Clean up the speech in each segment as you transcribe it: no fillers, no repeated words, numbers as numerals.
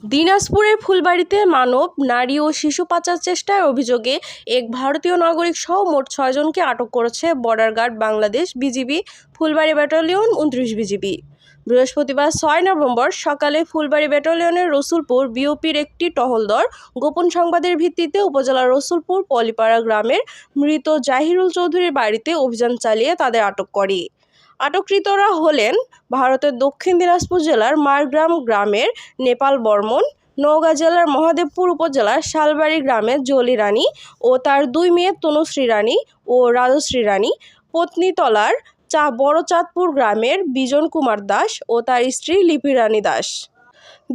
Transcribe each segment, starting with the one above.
দিনাজপুরের ফুলবাড়ীতে মানব, নারী ও শিশু পাচার চেষ্টার অভিযোগে এক ভারতীয় নাগরিক সহ মোট ৬ জনকে আটক করেছে border guard Bangladesh BGB Phulbari battalion ২৯ BGB. বৃহস্পতিবার ৬ নভেম্বর সকালে ফুলবাড়ী ব্যাটালিয়নের রসুলপুর বিওপির একটি টহল দল গোপন সংবাদের ভিত্তিতে উপজেলার রসুলপুর পলিপাড়া গ্রামের মৃত জাহিরুল চৌধুরীর বাড়িতে অভিযান চালিয়ে তাদের আটক করে। আটককৃতরা হলেন ভারতের দক্ষিণ দিনাজপুর জেলার মারগ্রাম গ্রামের নেপাল বর্মন, নওগাঁ জেলার মহাদেবপুর উপজেলার শালবাড়ি গ্রামের জলি রানী ও তার ২ মেয়ে তনুশ্রী রানী ও রাজশ্রী রানী, পত্নীতলার বড়চাঁদপুর গ্রামের বিজন কুমার দাস ও তার স্ত্রী লিপি রানী দাস।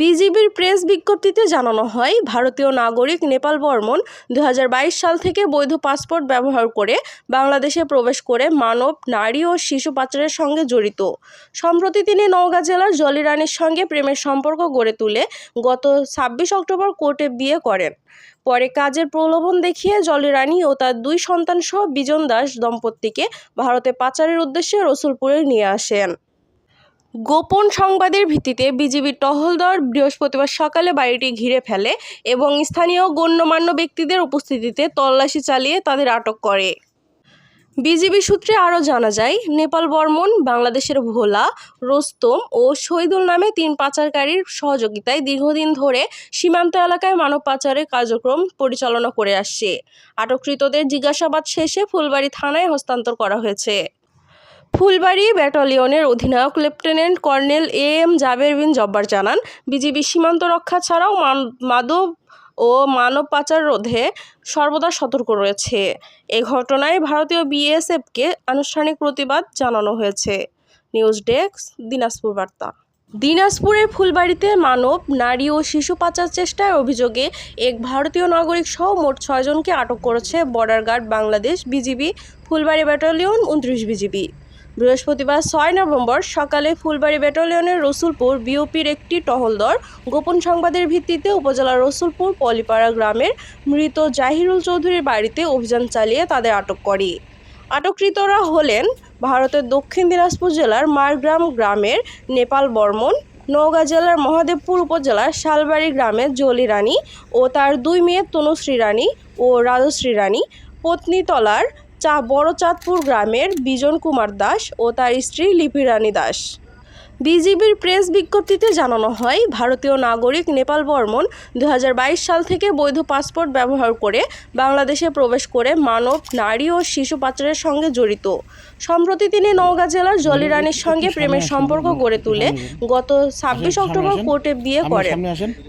বিজিবির প্রেস বিজ্ঞপ্তিতে জানানো হয়, ভারতীয় নাগরিক নেপাল বর্মন ২০২২ সাল থেকে বৈধ পাসপোর্ট ব্যবহার করে বাংলাদেশে প্রবেশ করে মানব, নারী ও শিশু পাচারের সঙ্গে জড়িত। সম্প্রতি তিনি নওগাঁ জেলার জলি রানীর সঙ্গে প্রেমের সম্পর্ক গড়ে তুলে গত ২৬ অক্টোবর কোর্টে বিয়ে করেন। পরে কাজের প্রলোভন দেখিয়ে জলি রানী ও তার ২ সন্তানসহ বিজন দাস দম্পতিকে ভারতে পাচারের উদ্দেশ্যে রসুলপুরে নিয়ে আসেন। গোপন সংবাদের ভিত্তিতে বিজিবির টহল দল বৃহস্পতিবার সকালে বাড়িটি ঘিরে ফেলে এবং স্থানীয় গণ্যমান্য ব্যক্তিদের উপস্থিতিতে তল্লাশি চালিয়ে তাদের আটক করে। বিজিবি সূত্রে আরও জানা যায়, নেপাল বর্মন বাংলাদেশের ভোলা, রোস্তম ও শহীদুল নামে ৩ পাচারকারীর সহযোগিতায় দীর্ঘদিন ধরে সীমান্ত এলাকায় মানব পাচারের কার্যক্রম পরিচালনা করে আসছে। আটককৃতদের জিজ্ঞাসাবাদ শেষে ফুলবাড়ী থানায় হস্তান্তর করা হয়েছে। ফুলবাড়ী ব্যাটালিয়নের অধিনায়ক লেফটেন্যান্ট কর্নেল এম জাবের বিন জব্বার জানান, বিজিবি সীমান্ত রক্ষা ছাড়াও মাদক ও মানব পাচার রোধে সর্বদা সতর্ক রয়েছে। এ ঘটনায় ভারতীয় বিএসএফকে আনুষ্ঠানিক প্রতিবাদ জানানো হয়েছে। নিউজ ডেস্ক, দিনাজপুর বার্তা। দিনাজপুরের ফুলবাড়ীতে মানব, নারী ও শিশু পাচার চেষ্টার অভিযোগে এক ভারতীয় নাগরিক সহ মোট ৬ জনকে আটক করেছে border guard Bangladesh BGB Phulbari battalion ২৯ BGB. বৃহস্পতিবার ৬ নভেম্বর সকালে ফুলবাড়ী ব্যাটালিয়নের রসুলপুর বিওপির একটি টহল দল গোপন সংবাদের ভিত্তিতে উপজেলার রসুলপুর পলিপাড়া গ্রামের মৃত জাহিরুল চৌধুরীর বাড়িতে অভিযান চালিয়ে তাদের আটক করে। আটককৃতরা হলেন ভারতের দক্ষিণ দিনাজপুর জেলার মারগ্রাম গ্রামের নেপাল বর্মন, নওগাঁ জেলার মহাদেবপুর উপজেলার শালবাড়ি গ্রামের জলি রানী ও তার ২ মেয়ে তনুশ্রী রানী ও রাজশ্রী রানী, পত্নীতলার বড়চাঁদপুর গ্রামের বিজন কুমার দাস ও তার স্ত্রী লিপি রানী দাস। বিজিবির প্রেস বিজ্ঞপ্তিতে জানানো হয়, ভারতীয় নাগরিক নেপাল বর্মন ২০২২ সাল থেকে বৈধ পাসপোর্ট ব্যবহার করে বাংলাদেশে প্রবেশ করে মানব, নারী ও শিশু পাচারের সঙ্গে জড়িত। সম্প্রতি তিনি নওগাঁ জেলার জলি রানীর সঙ্গে প্রেমের সম্পর্ক গড়ে তুলে গত ২৬ অক্টোবর কোর্টে বিয়ে করেন।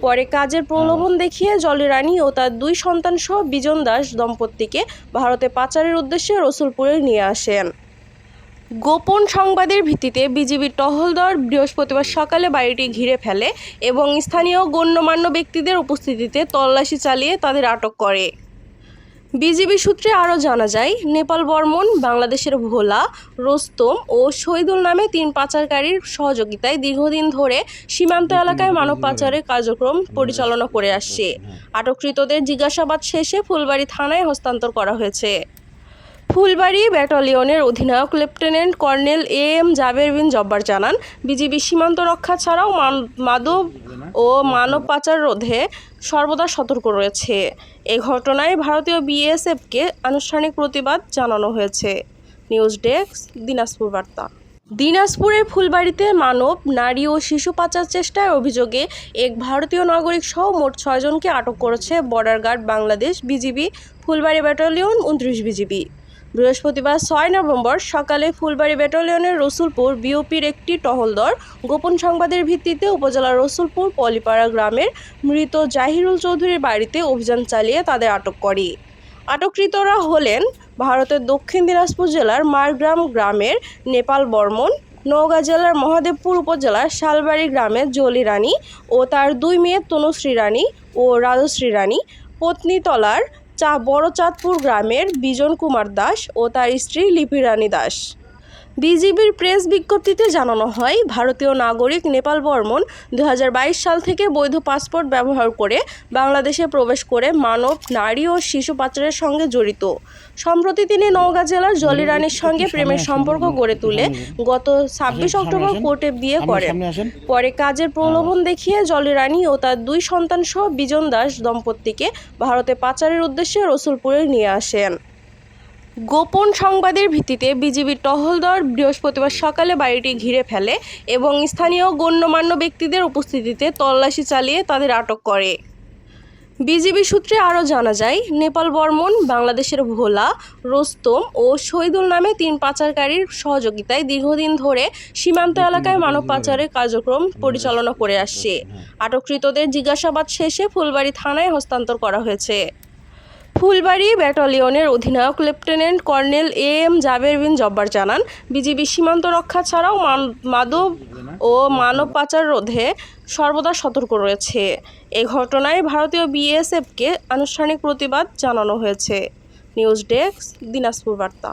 পরে কাজের প্রলোভন দেখিয়ে জলি রানী ও তার ২ সন্তানসহ বিজন দাস দম্পতিকে ভারতে পাচারের উদ্দেশ্যে রসুলপুরে নিয়ে আসেন। গোপন সংবাদের ভিত্তিতে বিজিবির টহল দল বৃহস্পতিবার সকালে বাড়িটি ঘিরে ফেলে এবং স্থানীয় গণ্যমান্য ব্যক্তিদের উপস্থিতিতে তল্লাশি চালিয়ে তাদের আটক করে। বিজিবি সূত্রে আরও জানা যায়, নেপাল বর্মন বাংলাদেশের ভোলা, রোস্তম ও শহীদুল নামে ৩ পাচারকারীর সহযোগিতায় দীর্ঘদিন ধরে সীমান্ত এলাকায় মানব পাচারের কার্যক্রম পরিচালনা করে আসছে। আটককৃতদের জিজ্ঞাসাবাদ শেষে ফুলবাড়ী থানায় হস্তান্তর করা হয়েছে। ফুলবাড়ী ব্যাটালিয়নের অধিনায়ক লেফটেন্যান্ট কর্নেল এম জাবের বিন জব্বার জানান, বিজিবি সীমান্ত রক্ষা ছাড়াও মাদক ও মানব পাচার রোধে সর্বদা সতর্ক রয়েছে। এ ঘটনায় ভারতীয় বিএসএফকে আনুষ্ঠানিক প্রতিবাদ জানানো হয়েছে। নিউজ ডেস্ক, দিনাজপুর বার্তা। দিনাজপুরের ফুলবাড়ীতে মানব, নারী ও শিশু পাচার চেষ্টার অভিযোগে এক ভারতীয় নাগরিক সহ মোট ৬ জনকে আটক করেছে border guard Bangladesh BGB Phulbari battalion ২৯ BGB. বৃহস্পতিবার ৬ নভেম্বর সকালে ফুলবাড়ী ব্যাটালিয়নের রসুলপুর বিওপির একটি টহল দল গোপন সংবাদের ভিত্তিতে উপজেলার রসুলপুর পলিপাড়া গ্রামের মৃত জাহিরুল চৌধুরীর বাড়িতে অভিযান চালিয়ে তাদের আটক করে। আটককৃতরা হলেন ভারতের দক্ষিণ দিনাজপুর জেলার মারগ্রাম গ্রামের নেপাল বর্মন, নওগাঁ জেলার মহাদেবপুর উপজেলার শালবাড়ি গ্রামের জলি রানী ও তার ২ মেয়ে তনুশ্রী রানী ও রাজশ্রী রানী, পত্নীতলার বড়চাঁদপুর গ্রামের বিজন কুমার দাস ও তার স্ত্রী লিপি রানী দাস। বিজিবির প্রেস বিজ্ঞপ্তিতে জানানো হয়, ভারতীয় নাগরিক নেপাল বর্মন 2022 সাল থেকে বৈধ পাসপোর্ট ব্যবহার করে বাংলাদেশে প্রবেশ করে মানব, নারী ও শিশু পাচারের সঙ্গে জড়িত। সম্প্রতি তিনি নওগাঁ জেলার জলি রানীর সঙ্গে প্রেমের সম্পর্ক গড়ে তুলে গত 26 অক্টোবর কোর্টে বিয়ে করেন। পরে কাজের প্রলোভন দেখিয়ে জলি রানী ও তার 2 সন্তান সহ বিজন দাস দম্পতিকে ভারতে পাচারের উদ্দেশ্যে রসুলপুরে নিয়ে আসেন। গোপন সংবাদের ভিত্তিতে বিজিবির টহল দল বৃহস্পতিবার সকালে বাড়িটি ঘিরে ফেলে এবং স্থানীয় গণ্যমান্য ব্যক্তিদের উপস্থিতিতে তল্লাশি চালিয়ে তাদের আটক করে। বিজিবি সূত্রে আরও জানা যায়, নেপাল বর্মন বাংলাদেশের ভোলা, রোস্তম ও শহীদুল নামে 3 পাচারকারীর সহযোগিতায় দীর্ঘদিন ধরে সীমান্ত এলাকায় মানব পাচারের কার্যক্রম পরিচালনা করে আসছে। আটককৃতদের জিজ্ঞাসাবাদ শেষে ফুলবাড়ী থানায় হস্তান্তর করা হয়েছে। ফুলবাড়ী ব্যাটালিয়নের অধিনায়ক লেফটেন্যান্ট কর্নেল AM জাবের বিন জব্বার জানান, বিজিবি সীমান্ত রক্ষা ছাড়াও মাদক ও মানব পাচার রোধে সর্বদা সতর্ক রয়েছে। এ ঘটনায় ভারতীয় BSFকে আনুষ্ঠানিক প্রতিবাদ জানানো হয়েছে। নিউজ ডেস্ক, দিনাজপুর বার্তা।